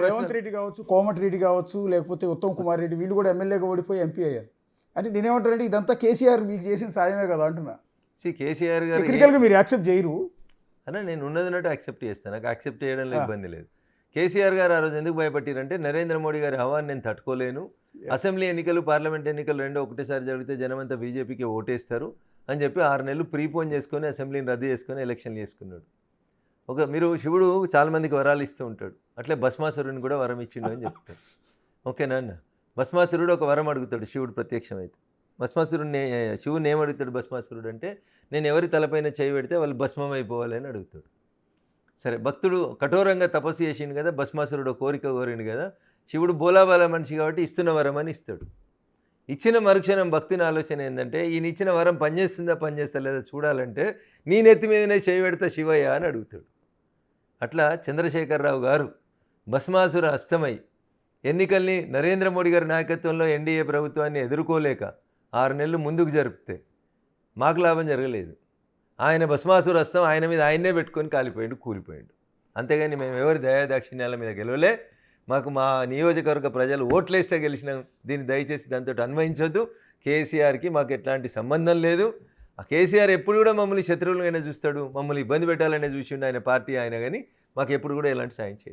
రేవంత్ రెడ్డి కావచ్చు, కోమటిరెడ్డి కావచ్చు, లేకపోతే ఉత్తమ్ కుమార్ రెడ్డి, వీళ్ళు కూడా ఎమ్మెల్యేగా ఓడిపోయి ఎంపీ అయ్యారు. అంటే నేనేమంటానంటే ఇదంతా కేసీఆర్ మీకు చేసిన సాయమే కదా అంటున్నా. కేసీఆర్ గారు టెక్నికల్గా మీరు యాక్సెప్ట్ చేయరు అన్న, నేను ఉన్నట్టు యాక్సెప్ట్ చేస్తాను, నాకు యాక్సెప్ట్ చేయడంలో ఇబ్బంది లేదు. కేసీఆర్ గారు ఆ రోజు ఎందుకు భయపట్టారంటే నరేంద్ర మోడీ గారి హవాని నేను తట్టుకోలేను, అసెంబ్లీ ఎన్నికలు పార్లమెంట్ ఎన్నికలు రెండు ఒకటేసారి జరిగితే జనమంతా బీజేపీకి ఓటేస్తారు అని చెప్పి 6 నెలలు ప్రీపోన్ చేసుకొని అసెంబ్లీని రద్దు చేసుకొని ఎలక్షన్లు చేసుకున్నాడు. మీరు శివుడు చాలామందికి వరాలు ఇస్తూ ఉంటాడు, అట్లే భస్మాసురుని కూడా వరం ఇచ్చిండు అని చెప్తాడు. ఓకేనా అన్న? భస్మాసురుడు ఒక వరం అడుగుతాడు, శివుడు ప్రత్యక్షమైతే. భస్మాసురుడిని శివుని ఏమడుగుతాడు భస్మాసురుడు అంటే, నేను ఎవరి తలపైన చేయి పెడితే వాళ్ళు భస్మం అయిపోవాలి అని అడుగుతాడు. సరే, భక్తుడు కఠోరంగా తపస్సు చేసిండు కదా, భస్మాసురుడు కోరిక కోరిండు కదా, శివుడు బోలాబాల మనిషి కాబట్టి ఇస్తున్న వరం అని ఇస్తాడు. ఇచ్చిన మరుక్షణం భక్తుని ఆలోచన ఏంటంటే, ఈయన ఇచ్చిన వరం పనిచేస్తుందా పనిచేస్తలేదా చూడాలంటే నీ నెత్తి మీదనే చేయి పెడతా శివయ్య అని అడుగుతాడు. అట్లా చంద్రశేఖరరావు గారు భస్మాసుర అస్తమై ఎన్నికల్ని నరేంద్ర మోడీ గారి నాయకత్వంలో ఎన్డీఏ ప్రభుత్వాన్ని ఎదుర్కోలేక 6 నెలలు ముందుకు జరిపితే మాకు లాభం జరగలేదు. ఆయన భస్మాసుర అస్తం ఆయన మీద ఆయన్నే పెట్టుకొని కాలిపోయిండు, కూలిపోయిండు. అంతేగాని మేము ఎవరి దయాదాక్షిణ్యాల మీద గెలవలే. మాకు మా నియోజకవర్గ ప్రజలు ఓట్లేస్తే గెలిచినాం. దీన్ని దయచేసి దాంతో అన్వయించొద్దు. కేసీఆర్కి మాకు ఎట్లాంటి సంబంధం లేదు. ఆ కేసీఆర్ ఎప్పుడు కూడా మమ్మల్ని శత్రువులుగానే చూస్తాడు, మమ్మల్ని ఇబ్బంది పెట్టాలనే చూసిండు ఆయన పార్టీ ఆయన, కానీ మాకు ఎప్పుడు కూడా ఎలాంటి సాయం చేయదు.